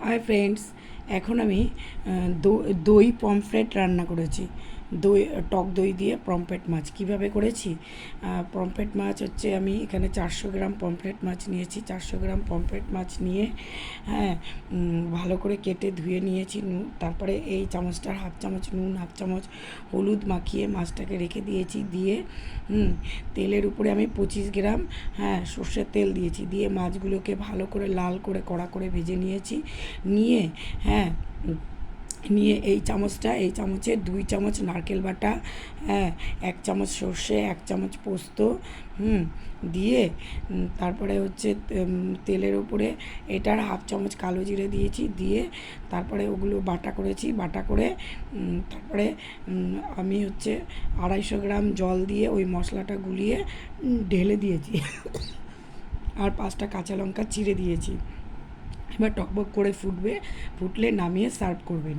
Hi friends, এখন আমি দই পমফ্রেট রান্না করেছি। দই, টক দই দিয়ে পমফ্রেট মাছ কীভাবে করেছি। পমফ্রেট মাছ হচ্ছে, আমি এখানে 400 গ্রাম পমফ্রেট মাছ নিয়েছি। 400 গ্রাম পমফ্রেট মাছ নিয়ে ভালো করে কেটে ধুয়ে নিয়েছি। তারপরে এই চামচটার হাফ চামচ নুন, হাফ চামচ হলুদ মাখিয়ে মাছটাকে রেখে দিয়েছি। দিয়ে তেলের উপরে আমি 25 গ্রাম সর্ষের তেল দিয়েছি। দিয়ে মাছগুলোকে ভালো করে লাল করে কড়া করে ভেজে নিয়েছি। নিয়ে নিয়ে এই চামচের 2 চামচ নারকেল বাটা, 1 চামচ সর্ষে, 1 চামচ পোস্ত দিয়ে তারপরে হচ্ছে তেলের উপরে এটার হাফ চামচ কালো জিরে দিয়েছি। দিয়ে তারপরে ওগুলো বাটা করেছি। বাটা করে তারপরে আমি হচ্ছে 250 গ্রাম জল দিয়ে ওই মশলাটা গুলিয়ে ঢেলে দিয়েছি। আর 5টা কাঁচা লঙ্কা চিড়ে দিয়েছি। এবার টকবক করে ফুটবে, ফুটলে নামিয়ে সার্ভ করবেন।